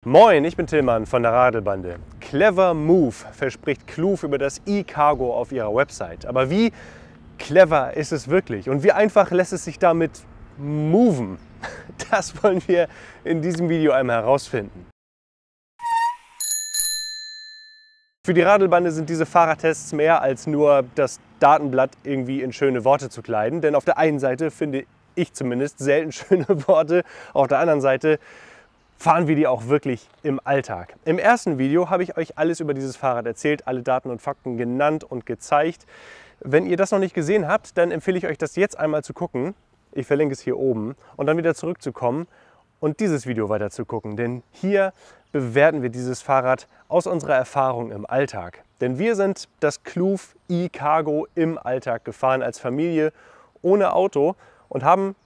Moin, ich bin Tillmann von der Radelbande. Clever Move verspricht Kloov über das e-Cargo auf ihrer Website. Aber wie clever ist es wirklich? Und wie einfach lässt es sich damit moven? Das wollen wir in diesem Video einmal herausfinden. Für die Radelbande sind diese Fahrradtests mehr als nur das Datenblatt irgendwie in schöne Worte zu kleiden. Denn auf der einen Seite finde ich zumindest selten schöne Worte, auf der anderen Seite fahren wir die auch wirklich im Alltag. Im ersten Video habe ich euch alles über dieses Fahrrad erzählt, alle Daten und Fakten genannt und gezeigt. Wenn ihr das noch nicht gesehen habt, dann empfehle ich euch, das jetzt einmal zu gucken. Ich verlinke es hier oben und dann wieder zurückzukommen und dieses Video weiter zu gucken. Denn hier bewerten wir dieses Fahrrad aus unserer Erfahrung im Alltag. Denn wir sind das Kloov e-Cargo im Alltag gefahren als Familie ohne Auto und haben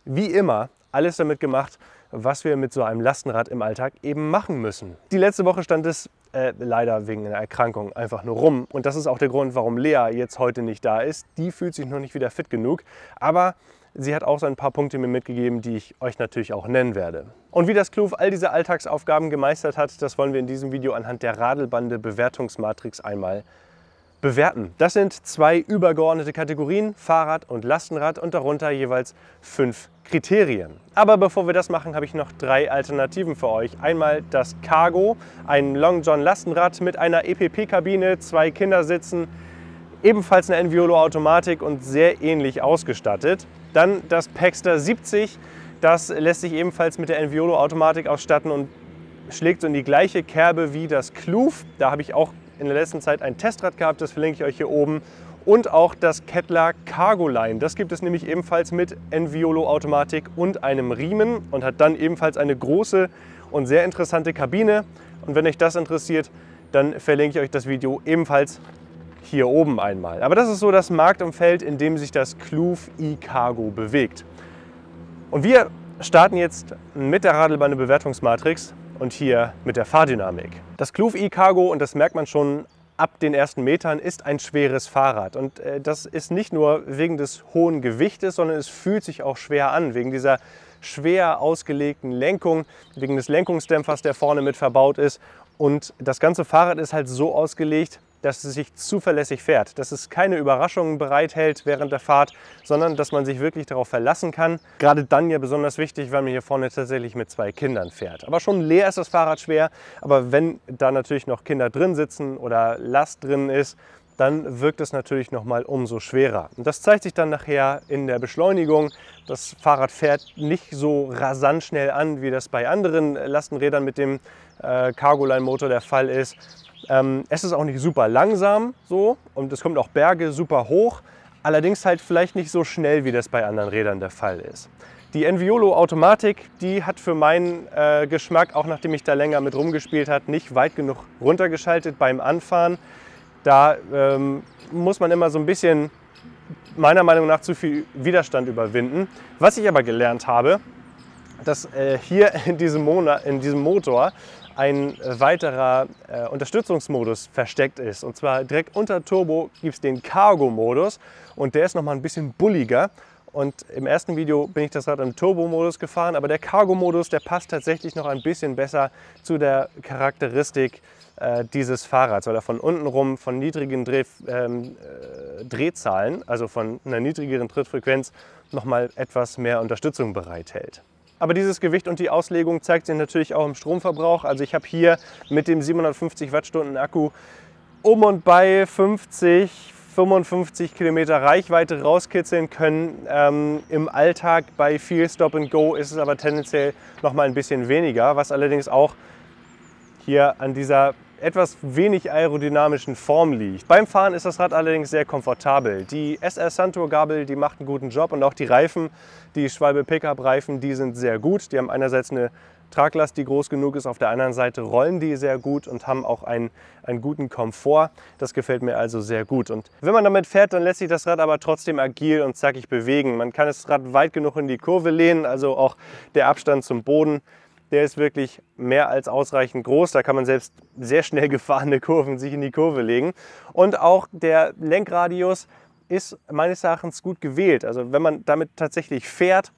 wie immer alles damit gemacht, was wir mit so einem Lastenrad im Alltag eben machen müssen. Die letzte Woche stand es leider wegen einer Erkrankung einfach nur rum. Und das ist auch der Grund, warum Lea jetzt heute nicht da ist. Die fühlt sich noch nicht wieder fit genug. Aber sie hat auch so ein paar Punkte mir mitgegeben, die ich euch natürlich auch nennen werde. Und wie das Kloov all diese Alltagsaufgaben gemeistert hat, das wollen wir in diesem Video anhand der Radelbande Bewertungsmatrix einmal bewerten. Das sind zwei übergeordnete Kategorien, Fahrrad und Lastenrad, und darunter jeweils 5 Kriterien. Aber bevor wir das machen, habe ich noch 3 Alternativen für euch. Einmal das Cargo, ein Long John Lastenrad mit einer EPP-Kabine, 2 Kindersitzen, ebenfalls eine Enviolo-Automatik und sehr ähnlich ausgestattet. Dann das Paxter 70, das lässt sich ebenfalls mit der Enviolo-Automatik ausstatten und schlägt so in die gleiche Kerbe wie das Kloov. Da habe ich auch in der letzten Zeit ein Testrad gehabt, das verlinke ich euch hier oben. Und auch das Kettler Cargo Line. Das gibt es nämlich ebenfalls mit Enviolo-Automatik und einem Riemen und hat dann ebenfalls eine große und sehr interessante Kabine. Und wenn euch das interessiert, dann verlinke ich euch das Video ebenfalls hier oben einmal. Aber das ist so das Marktumfeld, in dem sich das Kloov e-Cargo bewegt. Und wir starten jetzt mit der Radelbande Bewertungsmatrix und hier mit der Fahrdynamik. Das Kloov e-Cargo, und das merkt man schon ab den ersten Metern, ist ein schweres Fahrrad. Und das ist nicht nur wegen des hohen Gewichtes, sondern es fühlt sich auch schwer an, wegen dieser schwer ausgelegten Lenkung, wegen des Lenkungsdämpfers, der vorne mit verbaut ist. Und das ganze Fahrrad ist halt so ausgelegt, dass es sich zuverlässig fährt, dass es keine Überraschungen bereithält während der Fahrt, sondern dass man sich wirklich darauf verlassen kann. Gerade dann ja besonders wichtig, weil man hier vorne tatsächlich mit 2 Kindern fährt. Aber schon leer ist das Fahrrad schwer, aber wenn da natürlich noch Kinder drin sitzen oder Last drin ist, dann wirkt es natürlich noch mal umso schwerer. Und das zeigt sich dann nachher in der Beschleunigung. Das Fahrrad fährt nicht so rasant schnell an, wie das bei anderen Lastenrädern mit dem Cargo-Line-Motor der Fall ist. Es ist auch nicht super langsam so und es kommt auch Berge super hoch, allerdings halt vielleicht nicht so schnell, wie das bei anderen Rädern der Fall ist. Die Enviolo-Automatik, die hat für meinen Geschmack, auch nachdem ich da länger mit rumgespielt habe, nicht weit genug runtergeschaltet beim Anfahren. Da muss man immer so ein bisschen, meiner Meinung nach, zu viel Widerstand überwinden. Was ich aber gelernt habe, dass hier in diesem Motor ein weiterer Unterstützungsmodus versteckt ist. Und zwar direkt unter Turbo gibt es den Cargo-Modus und der ist noch mal ein bisschen bulliger. Und im ersten Video bin ich das Rad im Turbo-Modus gefahren, aber der Cargo-Modus, der passt tatsächlich noch ein bisschen besser zu der Charakteristik dieses Fahrrads, weil er von unten rum von niedrigen Drehzahlen, also von einer niedrigeren Trittfrequenz, noch mal etwas mehr Unterstützung bereithält. Aber dieses Gewicht und die Auslegung zeigt sich natürlich auch im Stromverbrauch. Also ich habe hier mit dem 750 Wattstunden Akku um und bei 55 Kilometer Reichweite rauskitzeln können. Im Alltag bei viel Stop and Go ist es aber tendenziell noch mal ein bisschen weniger, was allerdings auch hier an dieser etwas wenig aerodynamischen Form liegt. Beim Fahren ist das Rad allerdings sehr komfortabel. Die SR Santur Gabel, die macht einen guten Job, und auch die Reifen, die Schwalbe Pickup Reifen, die sind sehr gut. Die haben einerseits eine Traglast, die groß genug ist, auf der anderen Seite rollen die sehr gut und haben auch einen guten Komfort. Das gefällt mir also sehr gut. Und wenn man damit fährt, dann lässt sich das Rad aber trotzdem agil und zackig bewegen. Man kann das Rad weit genug in die Kurve lehnen, also auch der Abstand zum Boden, der ist wirklich mehr als ausreichend groß. Da kann man selbst sehr schnell gefahrene Kurven sich in die Kurve legen. Und auch der Lenkradius ist meines Erachtens gut gewählt. Also wenn man damit tatsächlich fährt,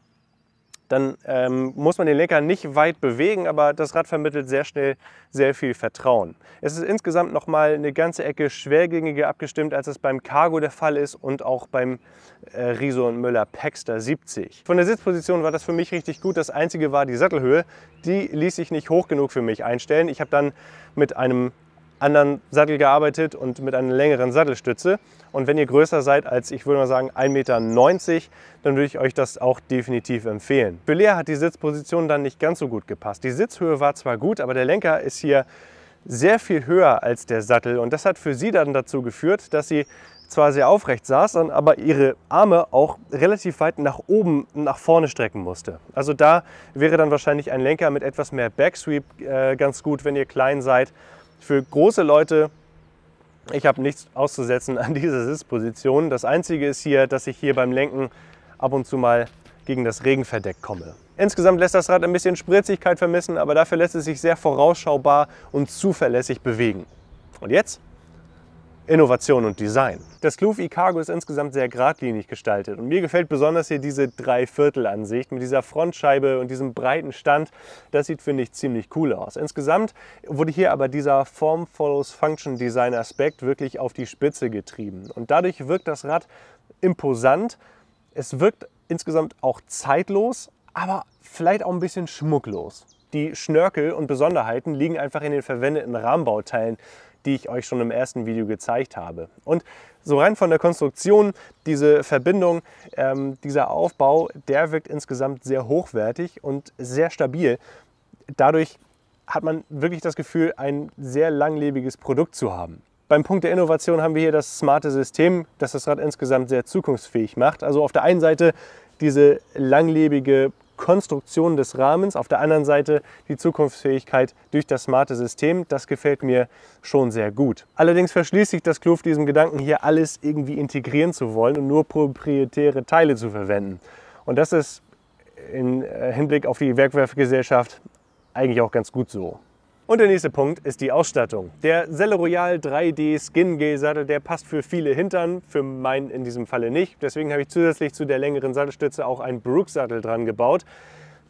dann muss man den Lenker nicht weit bewegen, aber das Rad vermittelt sehr schnell sehr viel Vertrauen. Es ist insgesamt noch mal eine ganze Ecke schwergängiger abgestimmt, als es beim Cargo der Fall ist und auch beim Riso und Müller Paxter 70. Von der Sitzposition war das für mich richtig gut. Das Einzige war die Sattelhöhe. Die ließ sich nicht hoch genug für mich einstellen. Ich habe dann mit einem anderen Sattel gearbeitet und mit einer längeren Sattelstütze. Und wenn ihr größer seid als, ich würde mal sagen, 1,90 Meter, dann würde ich euch das auch definitiv empfehlen. Für Lea hat die Sitzposition dann nicht ganz so gut gepasst. Die Sitzhöhe war zwar gut, aber der Lenker ist hier sehr viel höher als der Sattel. Und das hat für sie dann dazu geführt, dass sie zwar sehr aufrecht saß, aber ihre Arme auch relativ weit nach oben und nach vorne strecken musste. Also da wäre dann wahrscheinlich ein Lenker mit etwas mehr Backsweep ganz gut, wenn ihr klein seid. Für große Leute, ich habe nichts auszusetzen an dieser Sitzposition. Das Einzige ist hier, dass ich hier beim Lenken ab und zu mal gegen das Regenverdeck komme. Insgesamt lässt das Rad ein bisschen Spritzigkeit vermissen, aber dafür lässt es sich sehr vorausschaubar und zuverlässig bewegen. Und jetzt Innovation und Design. Das Kloof e-Cargo ist insgesamt sehr geradlinig gestaltet und mir gefällt besonders hier diese Dreiviertel-Ansicht mit dieser Frontscheibe und diesem breiten Stand. Das sieht, finde ich, ziemlich cool aus. Insgesamt wurde hier aber dieser Form-Follows-Function-Design-Aspekt wirklich auf die Spitze getrieben und dadurch wirkt das Rad imposant. Es wirkt insgesamt auch zeitlos, aber vielleicht auch ein bisschen schmucklos. Die Schnörkel und Besonderheiten liegen einfach in den verwendeten Rahmenbauteilen, die ich euch schon im ersten Video gezeigt habe. Und so rein von der Konstruktion, diese Verbindung, dieser Aufbau, der wirkt insgesamt sehr hochwertig und sehr stabil. Dadurch hat man wirklich das Gefühl, ein sehr langlebiges Produkt zu haben. Beim Punkt der Innovation haben wir hier das smarte System, das das Rad insgesamt sehr zukunftsfähig macht. Also auf der einen Seite diese langlebige Konstruktion des Rahmens, auf der anderen Seite die Zukunftsfähigkeit durch das smarte System. Das gefällt mir schon sehr gut. Allerdings verschließt sich das Kloof diesem Gedanken, hier alles irgendwie integrieren zu wollen und nur proprietäre Teile zu verwenden. Und das ist im Hinblick auf die Werkwaffengesellschaft eigentlich auch ganz gut so. Und der nächste Punkt ist die Ausstattung. Der Selle Royal 3D Skin Gel Sattel, der passt für viele Hintern, für meinen in diesem Falle nicht. Deswegen habe ich zusätzlich zu der längeren Sattelstütze auch einen Brooks Sattel dran gebaut,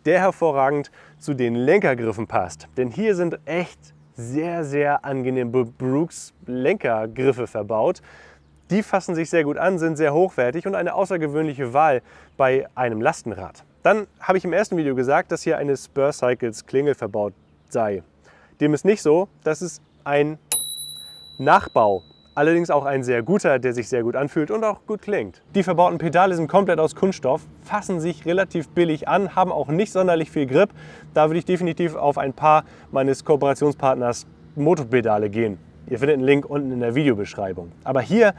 der hervorragend zu den Lenkergriffen passt. Denn hier sind echt sehr, sehr angenehme Brooks Lenkergriffe verbaut. Die fassen sich sehr gut an, sind sehr hochwertig und eine außergewöhnliche Wahl bei einem Lastenrad. Dann habe ich im ersten Video gesagt, dass hier eine Spur Cycles Klingel verbaut sei. Dem ist nicht so, das ist ein Nachbau, allerdings auch ein sehr guter, der sich sehr gut anfühlt und auch gut klingt. Die verbauten Pedale sind komplett aus Kunststoff, fassen sich relativ billig an, haben auch nicht sonderlich viel Grip. Da würde ich definitiv auf ein paar meines Kooperationspartners Motopedale gehen. Ihr findet einen Link unten in der Videobeschreibung. Aber hier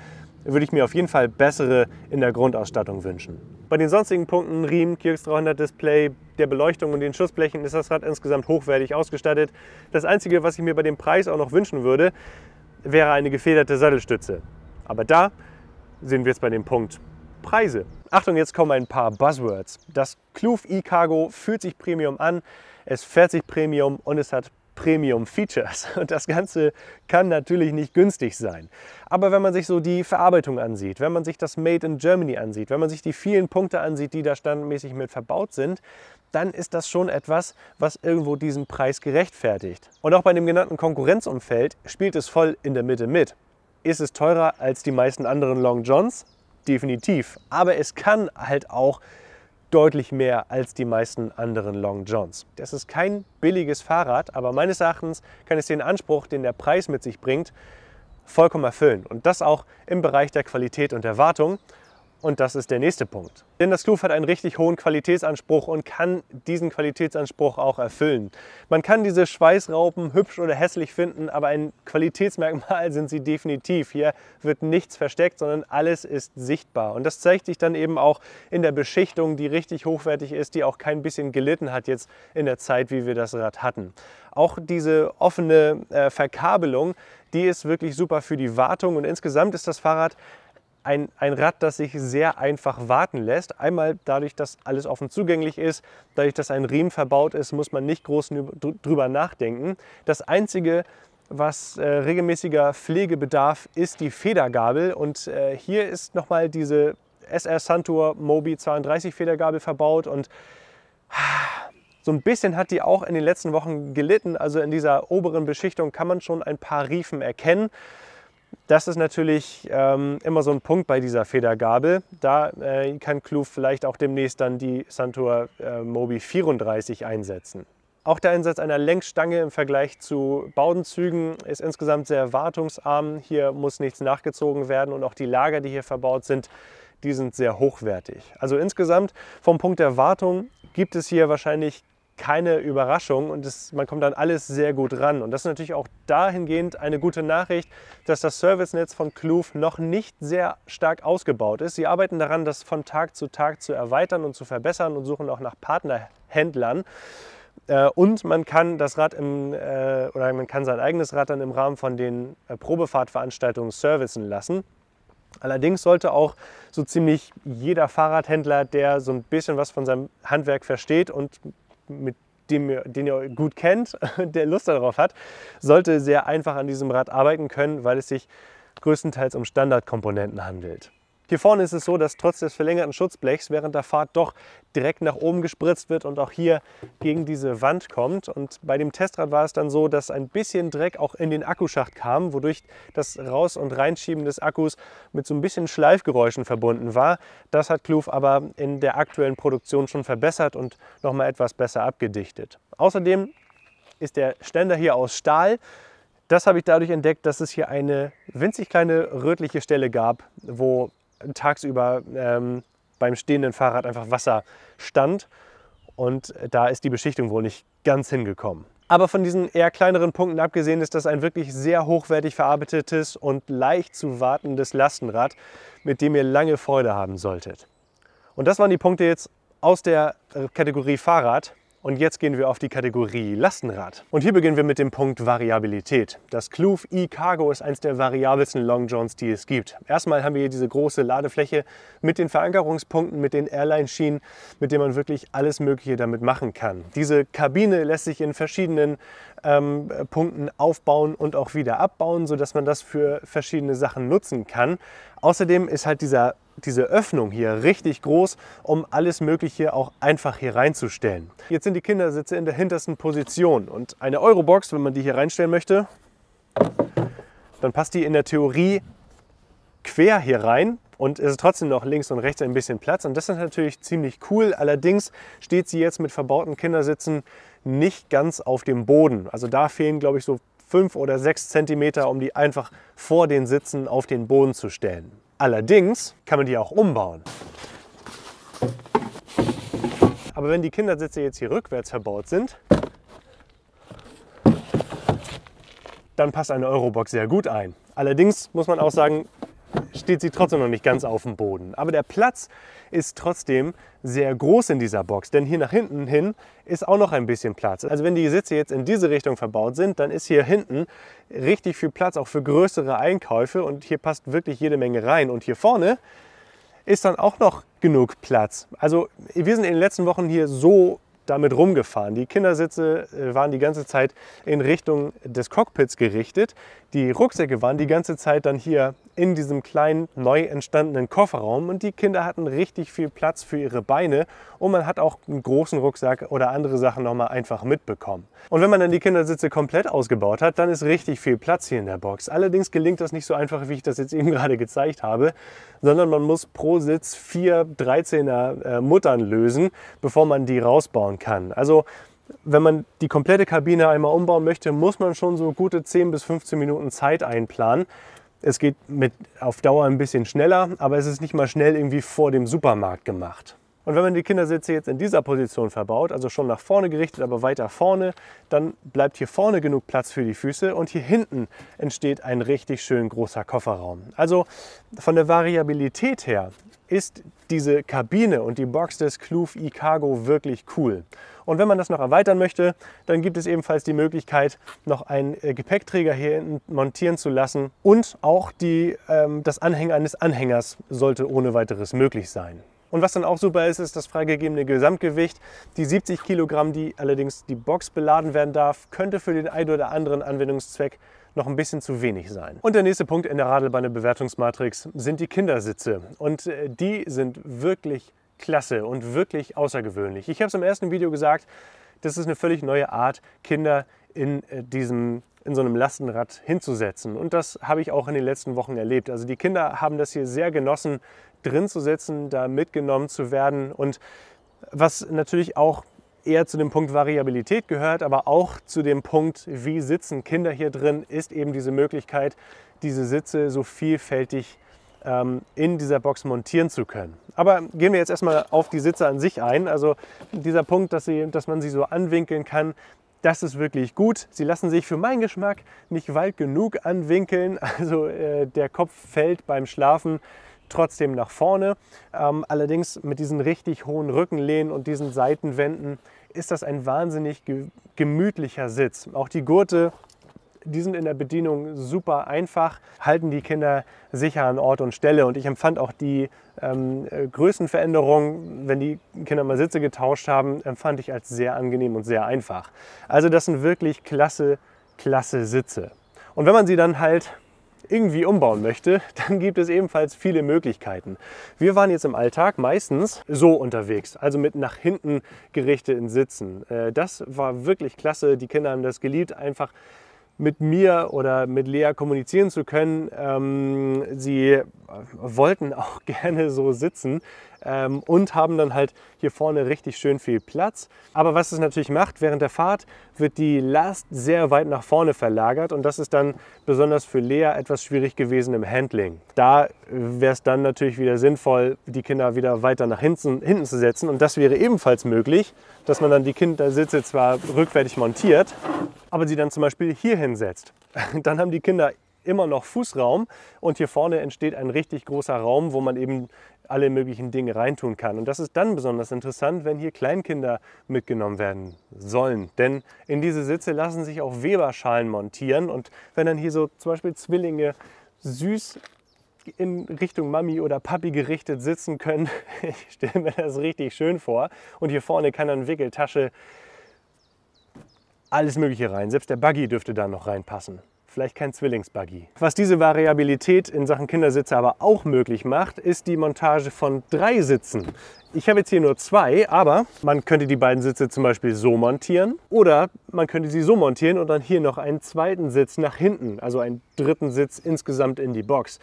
würde ich mir auf jeden Fall bessere in der Grundausstattung wünschen. Bei den sonstigen Punkten, Riemen, Kierx 300 Display, der Beleuchtung und den Schutzblechen ist das Rad insgesamt hochwertig ausgestattet. Das Einzige, was ich mir bei dem Preis auch noch wünschen würde, wäre eine gefederte Sattelstütze. Aber da sind wir jetzt bei dem Punkt Preise. Achtung, jetzt kommen ein paar Buzzwords. Das Kloof e-Cargo fühlt sich Premium an, es fährt sich Premium und es hat Premium Features. Und das Ganze kann natürlich nicht günstig sein. Aber wenn man sich so die Verarbeitung ansieht, wenn man sich das Made in Germany ansieht, wenn man sich die vielen Punkte ansieht, die da standardmäßig mit verbaut sind, dann ist das schon etwas, was irgendwo diesen Preis gerechtfertigt. Und auch bei dem genannten Konkurrenzumfeld spielt es voll in der Mitte mit. Ist es teurer als die meisten anderen Long Johns? Definitiv. Aber es kann halt auch deutlich mehr als die meisten anderen Long Johns. Das ist kein billiges Fahrrad, aber meines Erachtens kann es den Anspruch, den der Preis mit sich bringt, vollkommen erfüllen. Und das auch im Bereich der Qualität und der Wartung. Und das ist der nächste Punkt. Denn das Kloof hat einen richtig hohen Qualitätsanspruch und kann diesen Qualitätsanspruch auch erfüllen. Man kann diese Schweißraupen hübsch oder hässlich finden, aber ein Qualitätsmerkmal sind sie definitiv. Hier wird nichts versteckt, sondern alles ist sichtbar. Und das zeigt sich dann eben auch in der Beschichtung, die richtig hochwertig ist, die auch kein bisschen gelitten hat jetzt in der Zeit, wie wir das Rad hatten. Auch diese offene Verkabelung, die ist wirklich super für die Wartung und insgesamt ist das Fahrrad ein Rad, das sich sehr einfach warten lässt. Einmal dadurch, dass alles offen zugänglich ist, dadurch, dass ein Riemen verbaut ist, muss man nicht groß drüber nachdenken. Das Einzige, was regelmäßiger Pflege bedarf, ist die Federgabel. Und hier ist nochmal diese SR Suntour Mobi 32 Federgabel verbaut und So ein bisschen hat die auch in den letzten Wochen gelitten. Also in dieser oberen Beschichtung kann man schon ein paar Riefen erkennen. Das ist natürlich immer so ein Punkt bei dieser Federgabel. Da kann Kloof vielleicht auch demnächst dann die Santur Mobi 34 einsetzen. Auch der Einsatz einer Längsstange im Vergleich zu Bowdenzügen ist insgesamt sehr wartungsarm. Hier muss nichts nachgezogen werden und auch die Lager, die hier verbaut sind, die sind sehr hochwertig. Also insgesamt vom Punkt der Wartung gibt es hier wahrscheinlich keine Überraschung und man kommt dann alles sehr gut ran. Und das ist natürlich auch dahingehend eine gute Nachricht, dass das Servicenetz von Kloof noch nicht sehr stark ausgebaut ist. Sie arbeiten daran, das von Tag zu erweitern und zu verbessern und suchen auch nach Partnerhändlern. Und man kann das Rad oder man kann sein eigenes Rad dann im Rahmen von den Probefahrtveranstaltungen servicen lassen. Allerdings sollte auch so ziemlich jeder Fahrradhändler, der so ein bisschen was von seinem Handwerk versteht und den ihr gut kennt, der Lust darauf hat, sollte sehr einfach an diesem Rad arbeiten können, weil es sich größtenteils um Standardkomponenten handelt. Hier vorne ist es so, dass trotz des verlängerten Schutzblechs während der Fahrt doch direkt nach oben gespritzt wird und auch hier gegen diese Wand kommt. Und bei dem Testrad war es dann so, dass ein bisschen Dreck auch in den Akkuschacht kam, wodurch das Raus- und Reinschieben des Akkus mit so ein bisschen Schleifgeräuschen verbunden war. Das hat Kloof aber in der aktuellen Produktion schon verbessert und nochmal etwas besser abgedichtet. Außerdem ist der Ständer hier aus Stahl. Das habe ich dadurch entdeckt, dass es hier eine winzig kleine rötliche Stelle gab, wo tagsüber beim stehenden Fahrrad einfach Wasser stand und da ist die Beschichtung wohl nicht ganz hingekommen. Aber von diesen eher kleineren Punkten abgesehen ist das ein wirklich sehr hochwertig verarbeitetes und leicht zu wartendes Lastenrad, mit dem ihr lange Freude haben solltet. Und das waren die Punkte jetzt aus der Kategorie Fahrrad. Und jetzt gehen wir auf die Kategorie Lastenrad. Und hier beginnen wir mit dem Punkt Variabilität. Das Kloof e-Cargo ist eines der variabelsten Long Johns, die es gibt. Erstmal haben wir hier diese große Ladefläche mit den Verankerungspunkten, mit den Airline-Schienen, mit denen man wirklich alles Mögliche damit machen kann. Diese Kabine lässt sich in verschiedenen Punkten aufbauen und auch wieder abbauen, sodass man das für verschiedene Sachen nutzen kann. Außerdem ist halt diese Öffnung hier richtig groß, um alles Mögliche auch einfach hier reinzustellen. Jetzt sind die Kindersitze in der hintersten Position und eine Eurobox, wenn man die hier reinstellen möchte, dann passt die in der Theorie quer hier rein und es ist trotzdem noch links und rechts ein bisschen Platz und das ist natürlich ziemlich cool. Allerdings steht sie jetzt mit verbauten Kindersitzen nicht ganz auf dem Boden. Also da fehlen, glaube ich, so 5 oder 6 Zentimeter, um die einfach vor den Sitzen auf den Boden zu stellen. Allerdings kann man die auch umbauen. Aber wenn die Kindersitze jetzt hier rückwärts verbaut sind, dann passt eine Eurobox sehr gut ein. Allerdings muss man auch sagen, steht sie trotzdem noch nicht ganz auf dem Boden. Aber der Platz ist trotzdem sehr groß in dieser Box, denn hier nach hinten hin ist auch noch ein bisschen Platz. Also wenn die Sitze jetzt in diese Richtung verbaut sind, dann ist hier hinten richtig viel Platz, auch für größere Einkäufe und hier passt wirklich jede Menge rein. Und hier vorne ist dann auch noch genug Platz. Also wir sind in den letzten Wochen hier so damit rumgefahren. Die Kindersitze waren die ganze Zeit in Richtung des Cockpits gerichtet. Die Rucksäcke waren die ganze Zeit dann hier in diesem kleinen, neu entstandenen Kofferraum und die Kinder hatten richtig viel Platz für ihre Beine und man hat auch einen großen Rucksack oder andere Sachen nochmal einfach mitbekommen. Und wenn man dann die Kindersitze komplett ausgebaut hat, dann ist richtig viel Platz hier in der Box. Allerdings gelingt das nicht so einfach, wie ich das jetzt eben gerade gezeigt habe, sondern man muss pro Sitz 4 13er Muttern lösen, bevor man die rausbauen kann. Also wenn man die komplette Kabine einmal umbauen möchte, muss man schon so gute 10 bis 15 Minuten Zeit einplanen. Es geht auf Dauer ein bisschen schneller, aber es ist nicht mal schnell irgendwie vor dem Supermarkt gemacht. Und wenn man die Kindersitze jetzt in dieser Position verbaut, also schon nach vorne gerichtet, aber weiter vorne, dann bleibt hier vorne genug Platz für die Füße und hier hinten entsteht ein richtig schön großer Kofferraum. Also von der Variabilität her ist diese Kabine und die Box des Kloof e-Cargo wirklich cool. Und wenn man das noch erweitern möchte, dann gibt es ebenfalls die Möglichkeit, noch einen Gepäckträger hier hinten montieren zu lassen und auch das Anhängen eines Anhängers sollte ohne weiteres möglich sein. Und was dann auch super ist, ist das freigegebene Gesamtgewicht. Die 70 Kilogramm, die allerdings die Box beladen werden darf, könnte für den einen oder anderen Anwendungszweck noch ein bisschen zu wenig sein. Und der nächste Punkt in der Radelbahn-Bewertungsmatrix sind die Kindersitze. Und die sind wirklich klasse und wirklich außergewöhnlich. Ich habe es im ersten Video gesagt, das ist eine völlig neue Art, Kinder in so einem Lastenrad hinzusetzen. Und das habe ich auch in den letzten Wochen erlebt. Also die Kinder haben das hier sehr genossen, drin zu sitzen, da mitgenommen zu werden. Und was natürlich auch eher zu dem Punkt Variabilität gehört, aber auch zu dem Punkt, wie sitzen Kinder hier drin, ist eben diese Möglichkeit, diese Sitze so vielfältig in dieser Box montieren zu können. Aber gehen wir jetzt erstmal auf die Sitze an sich ein. Also dieser Punkt, dass man sie so anwinkeln kann, das ist wirklich gut. Sie lassen sich für meinen Geschmack nicht weit genug anwinkeln. Also der Kopf fällt beim Schlafen trotzdem nach vorne. Allerdings mit diesen richtig hohen Rückenlehnen und diesen Seitenwänden ist das ein wahnsinnig gemütlicher Sitz. Auch die Gurte, die sind in der Bedienung super einfach, halten die Kinder sicher an Ort und Stelle. Und ich empfand auch die Größenveränderung, wenn die Kinder mal Sitze getauscht haben, empfand ich als sehr angenehm und sehr einfach. Also das sind wirklich klasse Sitze. Und wenn man sie dann halt irgendwie umbauen möchte, dann gibt es ebenfalls viele Möglichkeiten. Wir waren jetzt im Alltag meistens so unterwegs, also mit nach hinten gerichteten Sitzen. Das war wirklich klasse. Die Kinder haben das geliebt, einfach mit mir oder mit Lea kommunizieren zu können. Sie wollten auch gerne so sitzen und haben dann halt hier vorne richtig schön viel Platz. Aber was es natürlich macht, während der Fahrt wird die Last sehr weit nach vorne verlagert und das ist dann besonders für Lea etwas schwierig gewesen im Handling. Da wäre es dann natürlich wieder sinnvoll, die Kinder wieder weiter nach hinten zu setzen und das wäre ebenfalls möglich, dass man dann die Kindersitze zwar rückwärtig montiert, aber sie dann zum Beispiel hier hinsetzt. Dann haben die Kinder immer noch Fußraum und hier vorne entsteht ein richtig großer Raum, wo man eben alle möglichen Dinge reintun kann. Und das ist dann besonders interessant, wenn hier Kleinkinder mitgenommen werden sollen. Denn in diese Sitze lassen sich auch Weberschalen montieren und wenn dann hier so zum Beispiel Zwillinge süß in Richtung Mami oder Papi gerichtet sitzen können, ich stelle mir das richtig schön vor. Und hier vorne kann dann Wickeltasche, alles Mögliche rein. Selbst der Buggy dürfte da noch reinpassen. Vielleicht kein Zwillingsbuggy. Was diese Variabilität in Sachen Kindersitze aber auch möglich macht, ist die Montage von 3 Sitzen. Ich habe jetzt hier nur 2, aber man könnte die beiden Sitze zum Beispiel so montieren oder man könnte sie so montieren und dann hier noch einen zweiten Sitz nach hinten, also einen dritten Sitz insgesamt in die Box.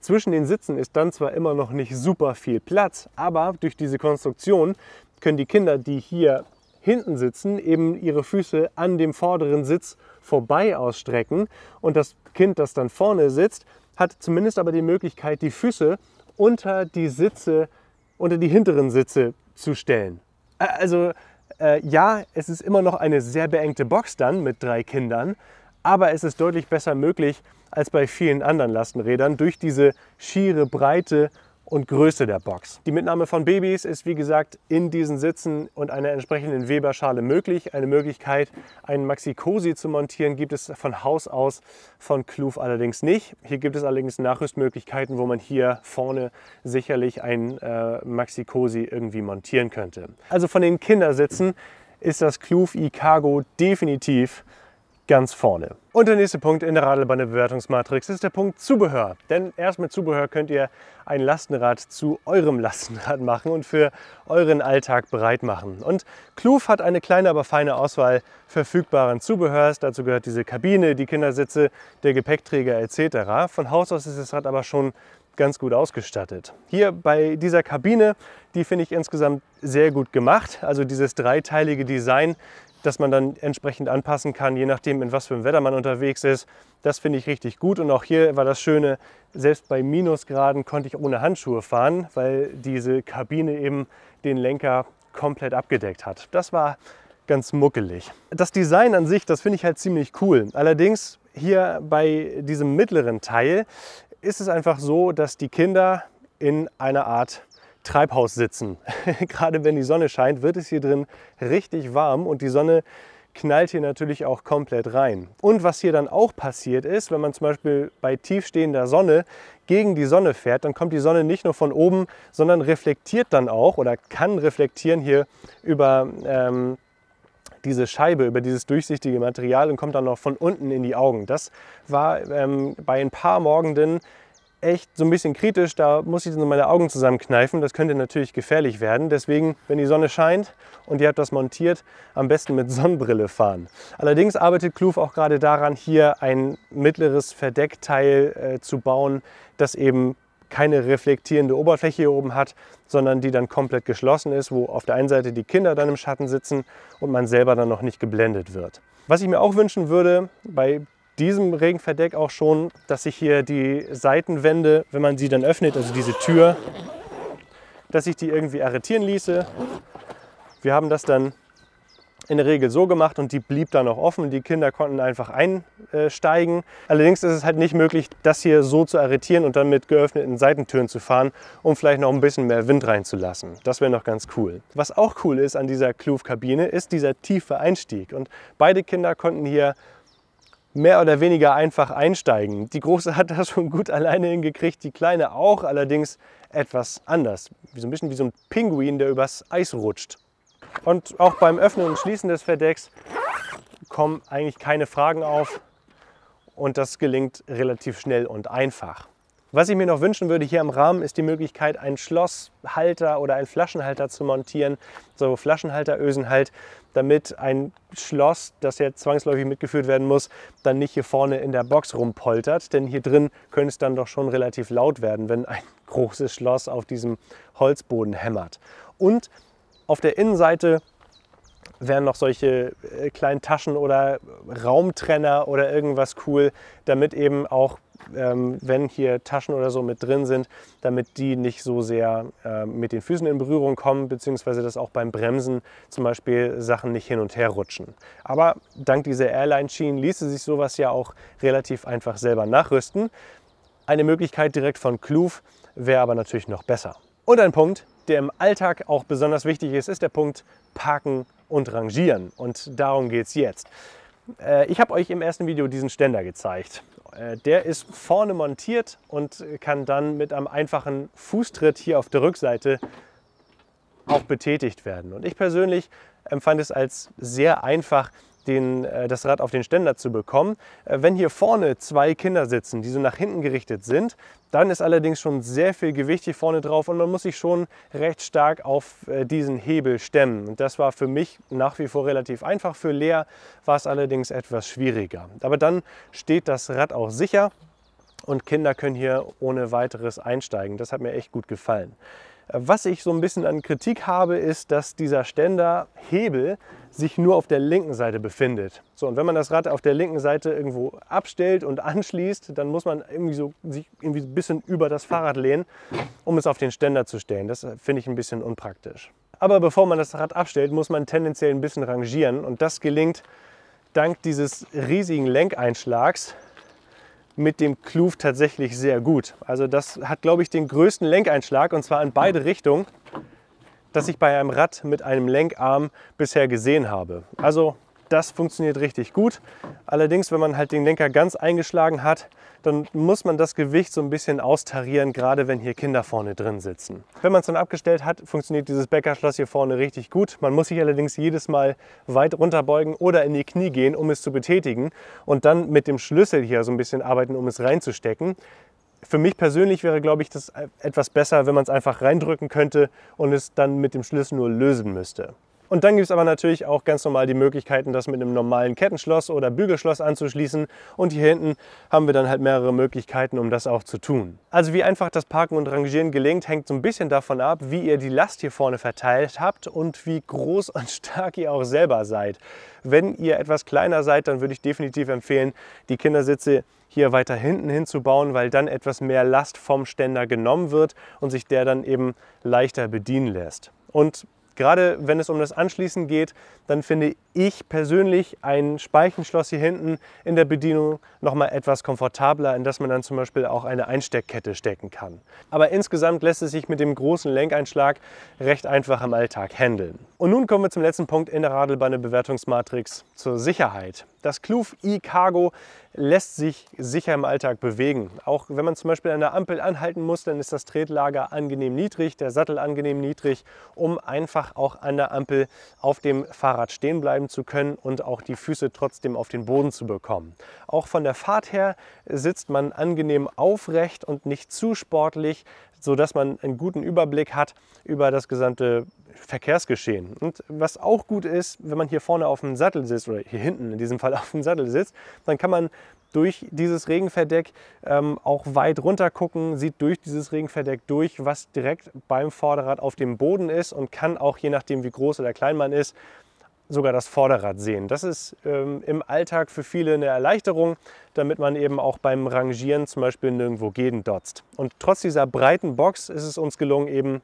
Zwischen den Sitzen ist dann zwar immer noch nicht super viel Platz, aber durch diese Konstruktion können die Kinder, die hier hinten sitzen, eben ihre Füße an dem vorderen Sitz vorbei ausstrecken und das Kind, das dann vorne sitzt, hat zumindest aber die Möglichkeit, die Füße unter die hinteren Sitze zu stellen. Also ja, es ist immer noch eine sehr beengte Box dann mit 3 Kindern, aber es ist deutlich besser möglich als bei vielen anderen Lastenrädern durch diese schiere Breite und Größe der Box. Die Mitnahme von Babys ist wie gesagt in diesen Sitzen und einer entsprechenden Weberschale möglich. Eine Möglichkeit, einen Maxi-Cosi zu montieren, gibt es von Haus aus von Kloof allerdings nicht. Hier gibt es allerdings Nachrüstmöglichkeiten, wo man hier vorne sicherlich ein Maxi-Cosi irgendwie montieren könnte. Also von den Kindersitzen ist das Kloof e-Cargo definitiv ganz vorne. Und der nächste Punkt in der Radlbande-Bewertungsmatrix ist der Punkt Zubehör. Denn erst mit Zubehör könnt ihr ein Lastenrad zu eurem Lastenrad machen und für euren Alltag bereit machen. Und Kloof hat eine kleine, aber feine Auswahl verfügbaren Zubehörs. Dazu gehört diese Kabine, die Kindersitze, der Gepäckträger etc. Von Haus aus ist das Rad aber schon ganz gut ausgestattet. Hier bei dieser Kabine, die finde ich insgesamt sehr gut gemacht. Also dieses dreiteilige Design, das man dann entsprechend anpassen kann, je nachdem, in was für einem Wetter man unterwegs ist. Das finde ich richtig gut. Und auch hier war das Schöne, selbst bei Minusgraden konnte ich ohne Handschuhe fahren, weil diese Kabine eben den Lenker komplett abgedeckt hat. Das war ganz muckelig. Das Design an sich, das finde ich halt ziemlich cool. Allerdings hier bei diesem mittleren Teil ist es einfach so, dass die Kinder in einer Art Treibhaus sitzen. Gerade wenn die Sonne scheint, wird es hier drin richtig warm und die Sonne knallt hier natürlich auch komplett rein. Und was hier dann auch passiert ist, wenn man zum Beispiel bei tiefstehender Sonne gegen die Sonne fährt, dann kommt die Sonne nicht nur von oben, sondern reflektiert dann auch oder kann reflektieren hier über diese Scheibe, über dieses durchsichtige Material und kommt dann noch von unten in die Augen. Das war bei ein paar Morgenden echt so ein bisschen kritisch, da muss ich so meine Augen zusammenkneifen. Das könnte natürlich gefährlich werden. Deswegen, wenn die Sonne scheint und ihr habt das montiert, am besten mit Sonnenbrille fahren. Allerdings arbeitet Kloov auch gerade daran, hier ein mittleres Verdeckteil zu bauen, das eben keine reflektierende Oberfläche hier oben hat, sondern die dann komplett geschlossen ist, wo auf der einen Seite die Kinder dann im Schatten sitzen und man selber dann noch nicht geblendet wird. Was ich mir auch wünschen würde, bei diesem Regenverdeck auch schon, dass ich hier die Seitenwände, wenn man sie dann öffnet, also diese Tür, dass ich die irgendwie arretieren ließe. Wir haben das dann in der Regel so gemacht und die blieb dann auch offen. Die Kinder konnten einfach einsteigen. Allerdings ist es halt nicht möglich, das hier so zu arretieren und dann mit geöffneten Seitentüren zu fahren, um vielleicht noch ein bisschen mehr Wind reinzulassen. Das wäre noch ganz cool. Was auch cool ist an dieser Kloov-Kabine, ist dieser tiefe Einstieg. Und beide Kinder konnten hier mehr oder weniger einfach einsteigen. Die Große hat das schon gut alleine hingekriegt, die Kleine auch, allerdings etwas anders. So ein bisschen wie so ein Pinguin, der übers Eis rutscht. Und auch beim Öffnen und Schließen des Verdecks kommen eigentlich keine Fragen auf und das gelingt relativ schnell und einfach. Was ich mir noch wünschen würde hier am Rahmen, ist die Möglichkeit, einen Schlosshalter oder einen Flaschenhalter zu montieren, so Flaschenhalterösen halt, damit ein Schloss, das jetzt zwangsläufig mitgeführt werden muss, dann nicht hier vorne in der Box rumpoltert, denn hier drin könnte es dann doch schon relativ laut werden, wenn ein großes Schloss auf diesem Holzboden hämmert. Und auf der Innenseite wären noch solche kleinen Taschen oder Raumtrenner oder irgendwas cool, damit eben auch, wenn hier Taschen oder so mit drin sind, damit die nicht so sehr mit den Füßen in Berührung kommen, beziehungsweise dass auch beim Bremsen zum Beispiel Sachen nicht hin und her rutschen. Aber dank dieser Airline-Schienen ließe sich sowas ja auch relativ einfach selber nachrüsten. Eine Möglichkeit direkt von Kloov wäre aber natürlich noch besser. Und ein Punkt, der im Alltag auch besonders wichtig ist, ist der Punkt Parken und Rangieren. Und darum geht es jetzt. Ich habe euch im ersten Video diesen Ständer gezeigt. Der ist vorne montiert und kann dann mit einem einfachen Fußtritt hier auf der Rückseite auch betätigt werden. Und ich persönlich empfand es als sehr einfach, das Rad auf den Ständer zu bekommen. Wenn hier vorne zwei Kinder sitzen, die so nach hinten gerichtet sind, dann ist allerdings schon sehr viel Gewicht hier vorne drauf und man muss sich schon recht stark auf diesen Hebel stemmen. Und das war für mich nach wie vor relativ einfach. Für Lea war es allerdings etwas schwieriger. Aber dann steht das Rad auch sicher und Kinder können hier ohne weiteres einsteigen. Das hat mir echt gut gefallen. Was ich so ein bisschen an Kritik habe, ist, dass dieser Ständerhebel sich nur auf der linken Seite befindet. So, und wenn man das Rad auf der linken Seite irgendwo abstellt und anschließt, dann muss man sich irgendwie ein bisschen über das Fahrrad lehnen, um es auf den Ständer zu stellen. Das finde ich ein bisschen unpraktisch. Aber bevor man das Rad abstellt, muss man tendenziell ein bisschen rangieren. Und das gelingt dank dieses riesigen Lenkeinschlags mit dem Kloov tatsächlich sehr gut. Also das hat, glaube ich, den größten Lenkeinschlag, und zwar in beide Richtungen, das ich bei einem Rad mit einem Lenkarm bisher gesehen habe. Also das funktioniert richtig gut. Allerdings, wenn man halt den Lenker ganz eingeschlagen hat, dann muss man das Gewicht so ein bisschen austarieren, gerade wenn hier Kinder vorne drin sitzen. Wenn man es dann abgestellt hat, funktioniert dieses Bäckerschloss hier vorne richtig gut. Man muss sich allerdings jedes Mal weit runterbeugen oder in die Knie gehen, um es zu betätigen und dann mit dem Schlüssel hier so ein bisschen arbeiten, um es reinzustecken. Für mich persönlich wäre, glaube ich, das etwas besser, wenn man es einfach reindrücken könnte und es dann mit dem Schlüssel nur lösen müsste. Und dann gibt es aber natürlich auch ganz normal die Möglichkeiten, das mit einem normalen Kettenschloss oder Bügelschloss anzuschließen. Und hier hinten haben wir dann halt mehrere Möglichkeiten, um das auch zu tun. Also wie einfach das Parken und Rangieren gelingt, hängt so ein bisschen davon ab, wie ihr die Last hier vorne verteilt habt und wie groß und stark ihr auch selber seid. Wenn ihr etwas kleiner seid, dann würde ich definitiv empfehlen, die Kindersitze hier weiter hinten hinzubauen, weil dann etwas mehr Last vom Ständer genommen wird und sich der dann eben leichter bedienen lässt. Und gerade wenn es um das Anschließen geht, dann finde ich persönlich ein Speichenschloss hier hinten in der Bedienung nochmal etwas komfortabler, in das man dann zum Beispiel auch eine Einsteckkette stecken kann. Aber insgesamt lässt es sich mit dem großen Lenkeinschlag recht einfach im Alltag handeln. Und nun kommen wir zum letzten Punkt in der Radelbahn-Bewertungsmatrix, zur Sicherheit. Das Kluf e-Cargo lässt sich sicher im Alltag bewegen. Auch wenn man zum Beispiel an der Ampel anhalten muss, dann ist das Tretlager angenehm niedrig, der Sattel angenehm niedrig, um einfach auch an der Ampel auf dem Fahrrad stehen bleiben zu können und auch die Füße trotzdem auf den Boden zu bekommen. Auch von der Fahrt her sitzt man angenehm aufrecht und nicht zu sportlich, sodass man einen guten Überblick hat über das gesamte Verkehrsgeschehen. Und was auch gut ist, wenn man hier vorne auf dem Sattel sitzt, oder hier hinten in diesem Fall auf dem Sattel sitzt, dann kann man durch dieses Regenverdeck auch weit runter gucken, sieht durch dieses Regenverdeck durch, was direkt beim Vorderrad auf dem Boden ist und kann auch, je nachdem wie groß oder klein man ist, sogar das Vorderrad sehen. Das ist im Alltag für viele eine Erleichterung, damit man eben auch beim Rangieren zum Beispiel nirgendwo gegendotzt. Und trotz dieser breiten Box ist es uns gelungen, eben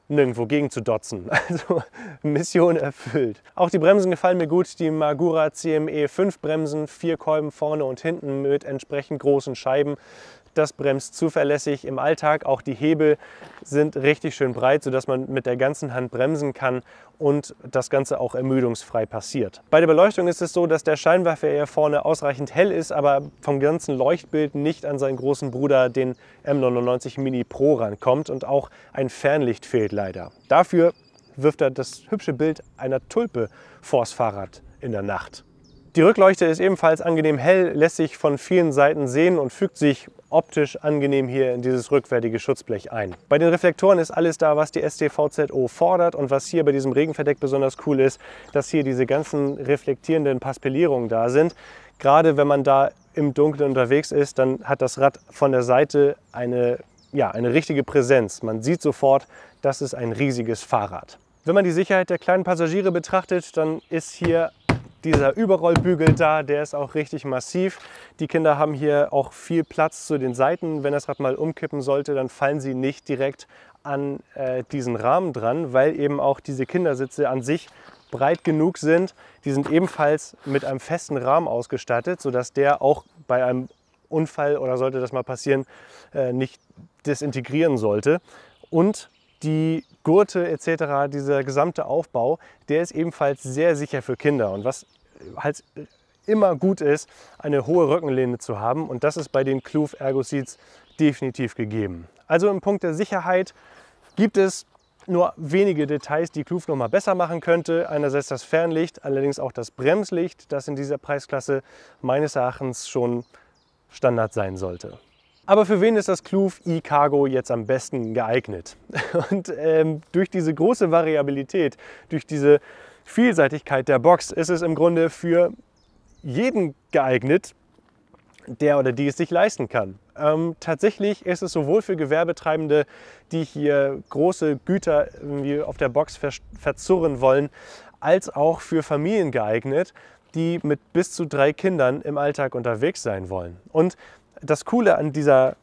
nirgendwo gegen zu dotzen. Also Mission erfüllt. Auch die Bremsen gefallen mir gut. Die Magura CME 5 Bremsen, 4 Kolben vorne und hinten mit entsprechend großen Scheiben. Das bremst zuverlässig im Alltag. Auch die Hebel sind richtig schön breit, sodass man mit der ganzen Hand bremsen kann und das Ganze auch ermüdungsfrei passiert. Bei der Beleuchtung ist es so, dass der Scheinwerfer hier vorne ausreichend hell ist, aber vom ganzen Leuchtbild nicht an seinen großen Bruder, den M99 Mini Pro, rankommt und auch ein Fernlicht fehlt leider. Dafür wirft er das hübsche Bild einer Tulpe vors Fahrrad in der Nacht. Die Rückleuchte ist ebenfalls angenehm hell, lässt sich von vielen Seiten sehen und fügt sich optisch angenehm hier in dieses rückwärtige Schutzblech ein. Bei den Reflektoren ist alles da, was die STVZO fordert, und was hier bei diesem Regenverdeck besonders cool ist, dass hier diese ganzen reflektierenden Paspellierungen da sind. Gerade wenn man da im Dunkeln unterwegs ist, dann hat das Rad von der Seite eine richtige Präsenz. Man sieht sofort, das ist ein riesiges Fahrrad. Wenn man die Sicherheit der kleinen Passagiere betrachtet, dann ist hier dieser Überrollbügel da, der ist auch richtig massiv. Die Kinder haben hier auch viel Platz zu den Seiten. Wenn das Rad mal umkippen sollte, dann fallen sie nicht direkt an diesen Rahmen dran, weil eben auch diese Kindersitze an sich breit genug sind. Die sind ebenfalls mit einem festen Rahmen ausgestattet, sodass der auch bei einem Unfall, oder sollte das mal passieren, nicht desintegrieren sollte. Und die Gurte etc., dieser gesamte Aufbau, der ist ebenfalls sehr sicher für Kinder. Und was halt immer gut ist, eine hohe Rückenlehne zu haben. Und das ist bei den Kluf Ergo-Seats definitiv gegeben. Also im Punkt der Sicherheit gibt es nur wenige Details, die Kluf noch mal besser machen könnte. Einerseits das Fernlicht, allerdings auch das Bremslicht, das in dieser Preisklasse meines Erachtens schon Standard sein sollte. Aber für wen ist das Kluf e-Cargo jetzt am besten geeignet? Und durch diese große Variabilität, durch diese Vielseitigkeit der Box ist es im Grunde für jeden geeignet, der oder die es sich leisten kann. Tatsächlich ist es sowohl für Gewerbetreibende, die hier große Güter irgendwie auf der Box verzurren wollen, als auch für Familien geeignet, die mit bis zu 3 Kindern im Alltag unterwegs sein wollen. Und das Coole an dieser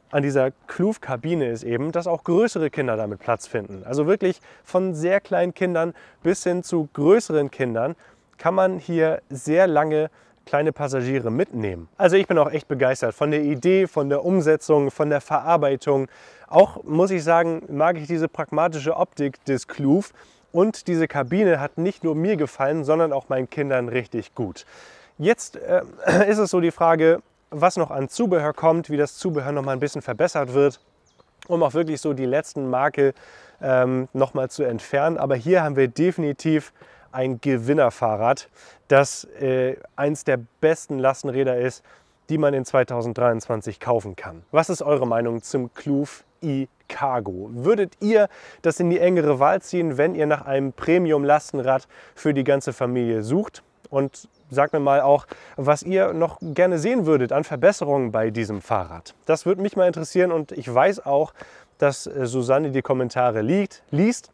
Kluf-Kabine ist eben, dass auch größere Kinder damit Platz finden. Also wirklich von sehr kleinen Kindern bis hin zu größeren Kindern kann man hier sehr lange kleine Passagiere mitnehmen. Also ich bin auch echt begeistert von der Idee, von der Umsetzung, von der Verarbeitung. Auch, muss ich sagen, mag ich diese pragmatische Optik des Kluf, und diese Kabine hat nicht nur mir gefallen, sondern auch meinen Kindern richtig gut. Jetzt ist es so die Frage, was noch an Zubehör kommt, wie das Zubehör noch mal ein bisschen verbessert wird, um auch wirklich so die letzten Makel noch mal zu entfernen. Aber hier haben wir definitiv ein Gewinnerfahrrad, das eins der besten Lastenräder ist, die man in 2023 kaufen kann. Was ist eure Meinung zum Kluf e-Cargo? Würdet ihr das in die engere Wahl ziehen, wenn ihr nach einem Premium-Lastenrad für die ganze Familie sucht? Und sagt mir mal auch, was ihr noch gerne sehen würdet an Verbesserungen bei diesem Fahrrad. Das würde mich mal interessieren, und ich weiß auch, dass Susanne die Kommentare liest.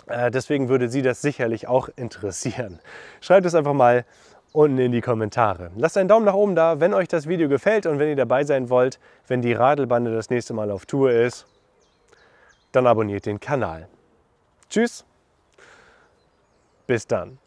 Deswegen würde sie das sicherlich auch interessieren. Schreibt es einfach mal unten in die Kommentare. Lasst einen Daumen nach oben da, wenn euch das Video gefällt und wenn ihr dabei sein wollt, wenn die Radelbande das nächste Mal auf Tour ist. Dann abonniert den Kanal. Tschüss, bis dann.